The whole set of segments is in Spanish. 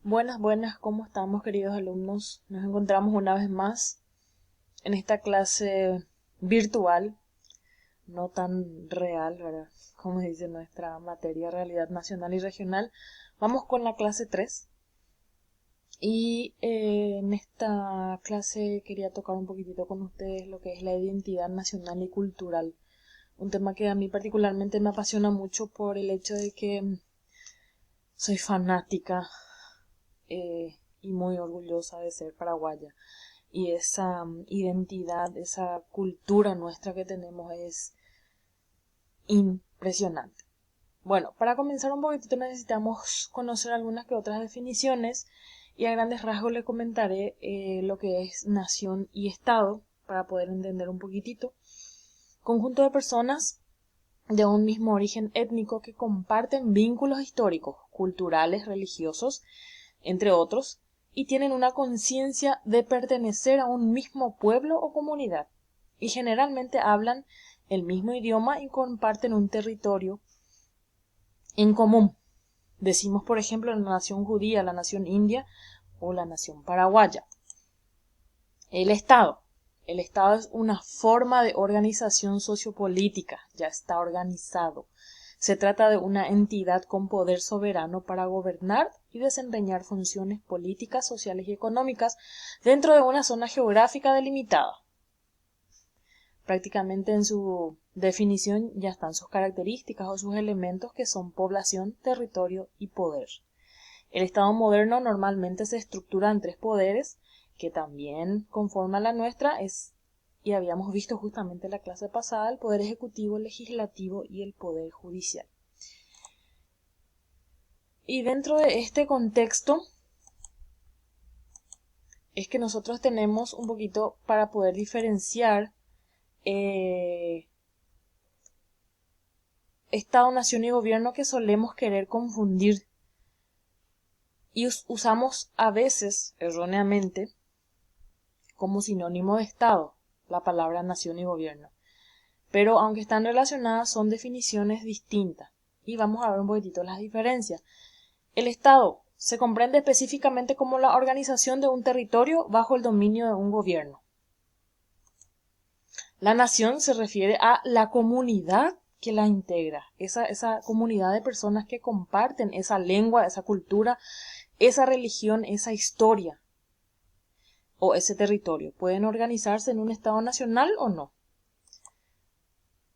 Buenas, buenas, ¿cómo estamos, queridos alumnos? Nos encontramos una vez más en esta clase virtual, no tan real, ¿verdad? Como dice nuestra materia Realidad Nacional y Regional. Vamos con la clase 3 y en esta clase quería tocar un poquitito con ustedes lo que es la identidad nacional y cultural. Un tema que a mí particularmente me apasiona mucho por el hecho de que soy fanática y muy orgullosa de ser paraguaya. Y esa identidad, esa cultura nuestra que tenemos es impresionante. Bueno, para comenzar un poquitito necesitamos conocer algunas que otras definiciones y a grandes rasgos les comentaré lo que es nación y estado para poder entender un poquitito. Conjunto de personas de un mismo origen étnico que comparten vínculos históricos, culturales, religiosos, entre otros, y tienen una conciencia de pertenecer a un mismo pueblo o comunidad, y generalmente hablan el mismo idioma y comparten un territorio en común. Decimos, por ejemplo, la nación judía, la nación india o la nación paraguaya. El Estado. El Estado es una forma de organización sociopolítica, ya está organizado. Se trata de una entidad con poder soberano para gobernar y desempeñar funciones políticas, sociales y económicas dentro de una zona geográfica delimitada. Prácticamente en su definición ya están sus características o sus elementos que son población, territorio y poder. El Estado moderno normalmente se estructura en tres poderes que también conforman la nuestra, y habíamos visto justamente en la clase pasada, el poder ejecutivo, legislativo y el poder judicial. Y dentro de este contexto es que nosotros tenemos un poquito para poder diferenciar Estado, nación y gobierno que solemos querer confundir y usamos a veces erróneamente como sinónimo de Estado la palabra nación y gobierno. Pero aunque están relacionadas, son definiciones distintas. Y vamos a ver un poquitito las diferencias. El Estado se comprende específicamente como la organización de un territorio bajo el dominio de un gobierno. La nación se refiere a la comunidad que la integra, esa comunidad de personas que comparten esa lengua, esa cultura, esa religión, esa historia o ese territorio. Pueden organizarse en un Estado nacional o no.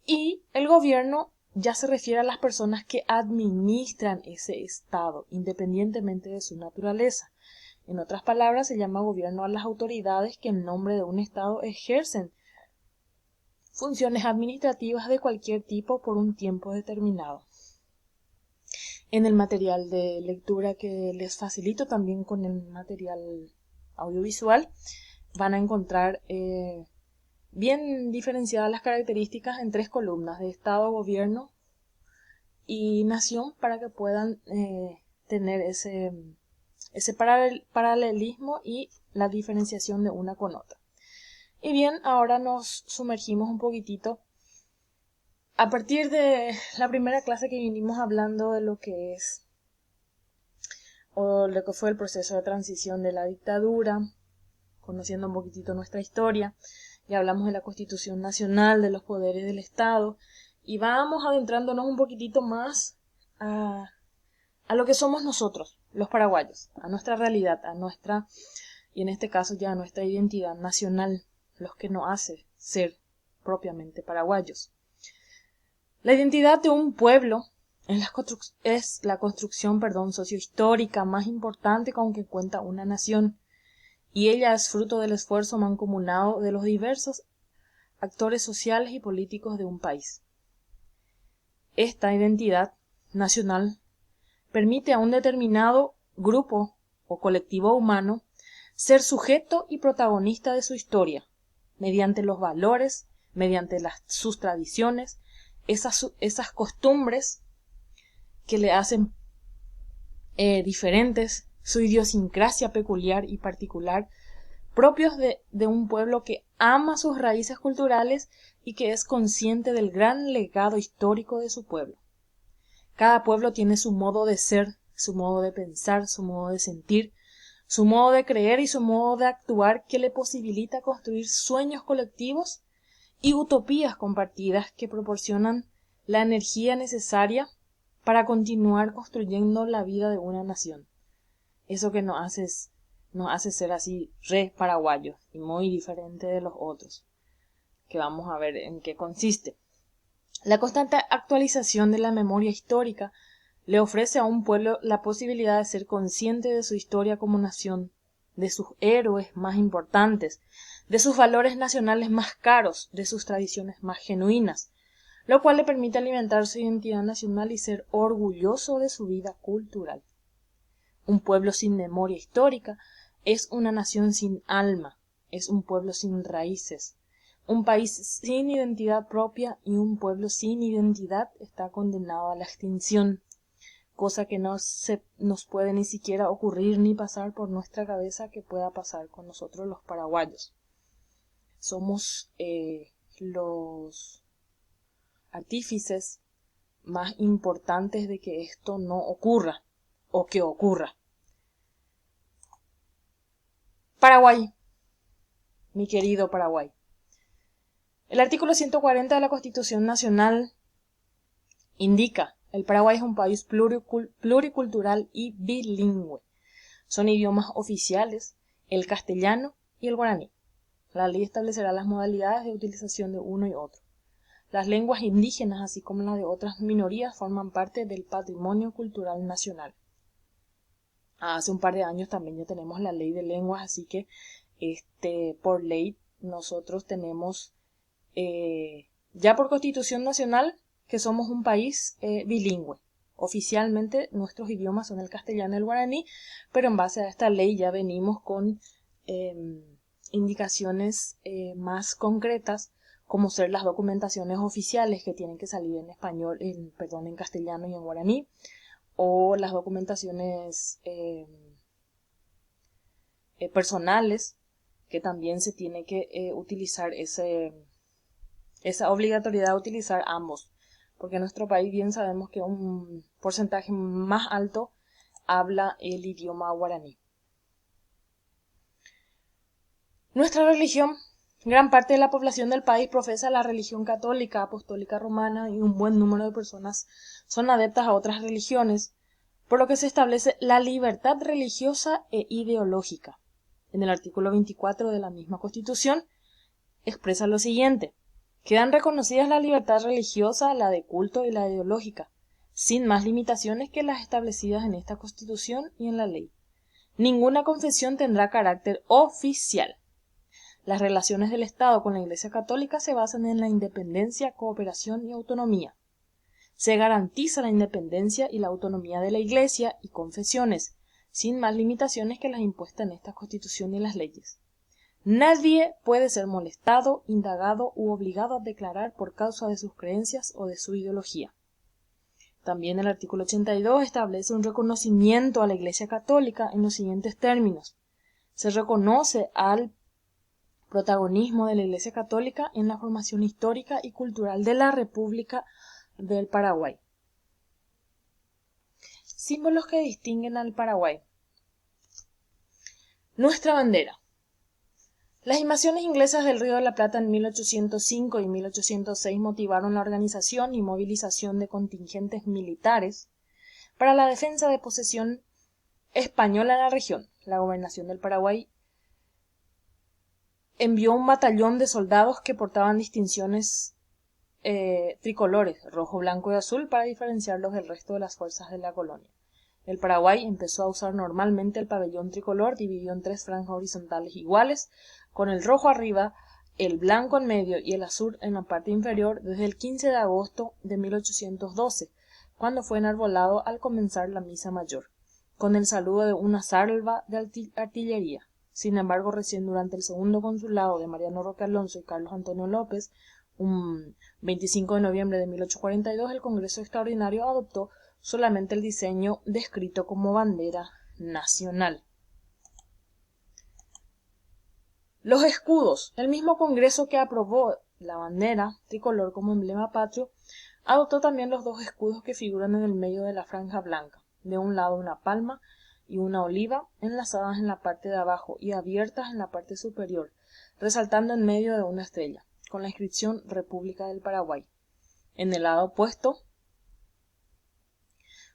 Y el gobierno ya se refiere a las personas que administran ese Estado, independientemente de su naturaleza. En otras palabras, se llama gobierno a las autoridades que en nombre de un Estado ejercen funciones administrativas de cualquier tipo por un tiempo determinado. En el material de lectura que les facilito, también con el material audiovisual, van a encontrar bien diferenciadas las características en tres columnas de Estado, Gobierno y Nación para que puedan tener ese paralelismo y la diferenciación de una con otra. Y bien, ahora nos sumergimos un poquitito a partir de la primera clase que vinimos hablando de lo que es o lo que fue el proceso de transición de la dictadura, conociendo un poquitito nuestra historia. Ya hablamos de la Constitución Nacional, de los poderes del Estado, y vamos adentrándonos un poquitito más a lo que somos nosotros, los paraguayos, a nuestra realidad, a nuestra, y en este caso ya a nuestra identidad nacional, los que nos hace ser propiamente paraguayos. La identidad de un pueblo es la construcción sociohistórica más importante con que cuenta una nación, y ella es fruto del esfuerzo mancomunado de los diversos actores sociales y políticos de un país. Esta identidad nacional permite a un determinado grupo o colectivo humano ser sujeto y protagonista de su historia, mediante los valores, mediante sus tradiciones, esas costumbres que le hacen diferentes, su idiosincrasia peculiar y particular, propios de un pueblo que ama sus raíces culturales y que es consciente del gran legado histórico de su pueblo. Cada pueblo tiene su modo de ser, su modo de pensar, su modo de sentir, su modo de creer y su modo de actuar que le posibilita construir sueños colectivos y utopías compartidas que proporcionan la energía necesaria para continuar construyendo la vida de una nación. Eso que nos hace ser así re paraguayos y muy diferente de los otros, que vamos a ver en qué consiste. La constante actualización de la memoria histórica le ofrece a un pueblo la posibilidad de ser consciente de su historia como nación, de sus héroes más importantes, de sus valores nacionales más caros, de sus tradiciones más genuinas, lo cual le permite alimentar su identidad nacional y ser orgulloso de su vida cultural. Un pueblo sin memoria histórica es una nación sin alma, es un pueblo sin raíces. Un país sin identidad propia y un pueblo sin identidad está condenado a la extinción, cosa que no se nos puede ni siquiera ocurrir ni pasar por nuestra cabeza que pueda pasar con nosotros los paraguayos. Somos los artífices más importantes de que esto no ocurra o que ocurra. Paraguay, mi querido Paraguay. El artículo 140 de la Constitución Nacional indica: el Paraguay es un país pluricultural y bilingüe. Son idiomas oficiales el castellano y el guaraní. La ley establecerá las modalidades de utilización de uno y otro. Las lenguas indígenas, así como las de otras minorías, forman parte del patrimonio cultural nacional. Hace un par de años también ya tenemos la ley de lenguas, así que por ley nosotros tenemos ya por Constitución Nacional que somos un país bilingüe. Oficialmente nuestros idiomas son el castellano y el guaraní, pero en base a esta ley ya venimos con indicaciones más concretas, como ser las documentaciones oficiales que tienen que salir en español, en castellano y en guaraní, o las documentaciones personales, que también se tiene que utilizar esa obligatoriedad de utilizar ambos, porque en nuestro país bien sabemos que un porcentaje más alto habla el idioma guaraní. Nuestra religión, gran parte de la población del país profesa la religión católica, apostólica romana, y un buen número de personas son adeptas a otras religiones, por lo que se establece la libertad religiosa e ideológica. En el artículo 24 de la misma Constitución expresa lo siguiente: quedan reconocidas la libertad religiosa, la de culto y la ideológica, sin más limitaciones que las establecidas en esta Constitución y en la ley. Ninguna confesión tendrá carácter oficial. Las relaciones del Estado con la Iglesia Católica se basan en la independencia, cooperación y autonomía. Se garantiza la independencia y la autonomía de la Iglesia y confesiones, sin más limitaciones que las impuestas en esta Constitución y las leyes. Nadie puede ser molestado, indagado u obligado a declarar por causa de sus creencias o de su ideología. También el artículo 82 establece un reconocimiento a la Iglesia Católica en los siguientes términos. Se reconoce al protagonismo de la Iglesia Católica en la formación histórica y cultural de la República del Paraguay. Símbolos que distinguen al Paraguay. Nuestra bandera. Las invasiones inglesas del Río de la Plata en 1805 y 1806 motivaron la organización y movilización de contingentes militares para la defensa de posesión española en la región. La gobernación del Paraguay envió un batallón de soldados que portaban distinciones tricolores, rojo, blanco y azul, para diferenciarlos del resto de las fuerzas de la colonia. El Paraguay empezó a usar normalmente el pabellón tricolor, dividido en 3 franjas horizontales iguales, con el rojo arriba, el blanco en medio y el azul en la parte inferior, desde el 15 de agosto de 1812, cuando fue enarbolado al comenzar la misa mayor, con el saludo de una salva de artillería. Sin embargo, recién durante el segundo consulado de Mariano Roque Alonso y Carlos Antonio López, un 25 de noviembre de 1842, el Congreso Extraordinario adoptó solamente el diseño descrito como bandera nacional. Los escudos. El mismo Congreso que aprobó la bandera tricolor como emblema patrio, adoptó también los 2 escudos que figuran en el medio de la franja blanca. De un lado una palma y una oliva enlazadas en la parte de abajo y abiertas en la parte superior, resaltando en medio de una estrella, con la inscripción República del Paraguay. En el lado opuesto,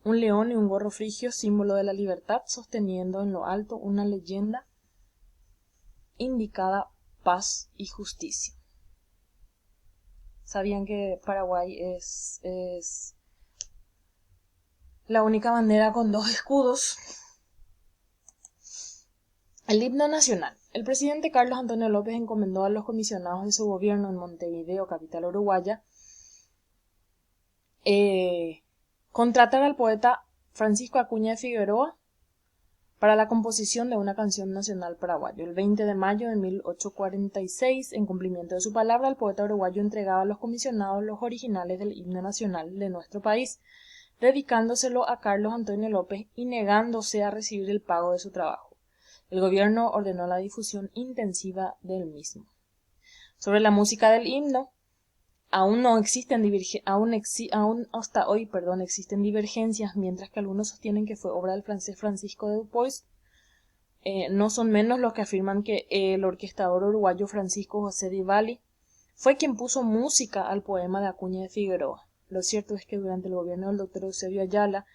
un león y un gorro frigio, símbolo de la libertad, sosteniendo en lo alto una leyenda indicada paz y justicia. ¿Sabían que Paraguay es la única bandera con 2 escudos? El himno nacional. El presidente Carlos Antonio López encomendó a los comisionados de su gobierno en Montevideo, capital uruguaya, contratar al poeta Francisco Acuña de Figueroa para la composición de una canción nacional paraguayo. El 20 de mayo de 1846, en cumplimiento de su palabra, el poeta uruguayo entregaba a los comisionados los originales del himno nacional de nuestro país, dedicándoselo a Carlos Antonio López y negándose a recibir el pago de su trabajo. El gobierno ordenó la difusión intensiva del mismo. Sobre la música del himno, aún existen divergencias, mientras que algunos sostienen que fue obra del francés Francisco de Dupuis. No son menos los que afirman que el orquestador uruguayo Francisco José Di Valli fue quien puso música al poema de Acuña de Figueroa. Lo cierto es que durante el gobierno del doctor Eusebio Ayala,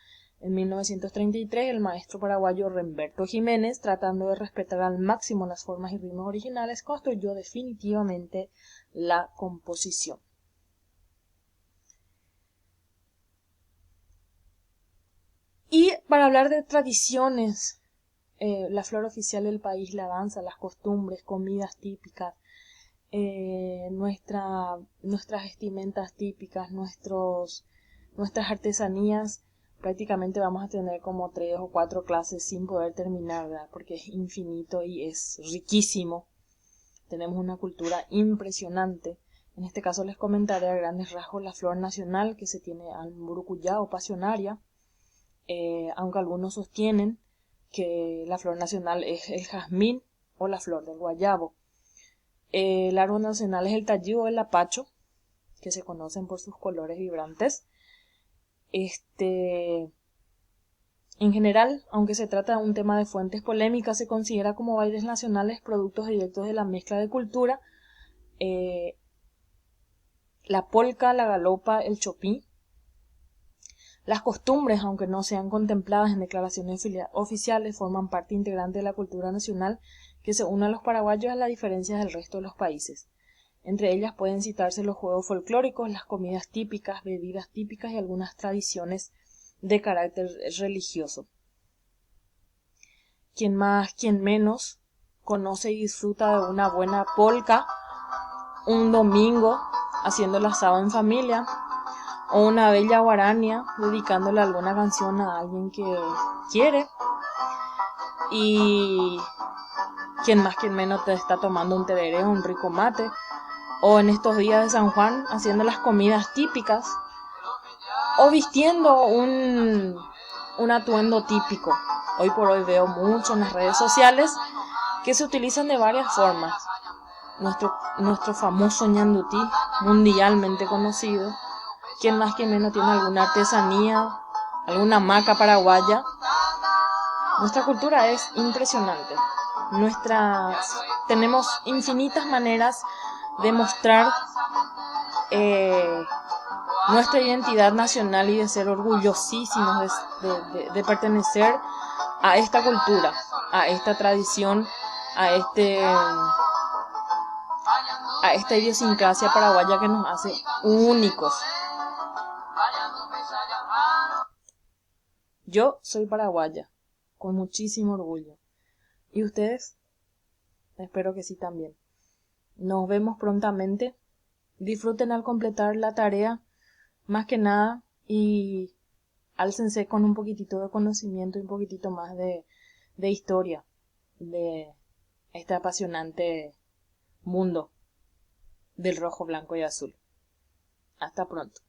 en 1933, el maestro paraguayo Remberto Jiménez, tratando de respetar al máximo las formas y ritmos originales, construyó definitivamente la composición. Y para hablar de tradiciones, la flor oficial del país, la danza, las costumbres, comidas típicas, nuestras vestimentas típicas, nuestras artesanías, prácticamente vamos a tener como 3 o 4 clases sin poder terminar, ¿verdad? Porque es infinito y es riquísimo. Tenemos una cultura impresionante. En este caso les comentaré a grandes rasgos la flor nacional que se tiene al murucuyá o pasionaria, aunque algunos sostienen que la flor nacional es el jazmín o la flor del guayabo. El árbol nacional es el tallío o el apacho, que se conocen por sus colores vibrantes. En general, aunque se trata de un tema de fuentes polémicas, se considera como bailes nacionales productos directos de la mezcla de cultura. La polca, la galopa, el chopí. Las costumbres, aunque no sean contempladas en declaraciones oficiales, forman parte integrante de la cultura nacional que se une a los paraguayos a las diferencias del resto de los países. Entre ellas pueden citarse los juegos folclóricos, las comidas típicas, bebidas típicas y algunas tradiciones de carácter religioso. Quien más, quien menos, conoce y disfruta de una buena polca un domingo haciendo el asado en familia, o una bella guarania dedicándole alguna canción a alguien que quiere. Y quien más, quien menos te está tomando un tereré o un rico mate, o en estos días de San Juan haciendo las comidas típicas, o vistiendo un atuendo típico. Hoy por hoy veo mucho en las redes sociales que se utilizan de varias formas. Nuestro famoso ñandutí, mundialmente conocido, quien más quien menos tiene alguna artesanía, alguna hamaca paraguaya. Nuestra cultura es impresionante. Tenemos infinitas maneras de mostrar nuestra identidad nacional y de ser orgullosísimos de pertenecer a esta cultura, a esta tradición, a esta idiosincrasia paraguaya que nos hace únicos. Yo soy paraguaya, con muchísimo orgullo. ¿Y ustedes? Espero que sí también. Nos vemos prontamente. Disfruten al completar la tarea, más que nada, y álcense con un poquitito de conocimiento y un poquitito más de historia de este apasionante mundo del rojo, blanco y azul. Hasta pronto.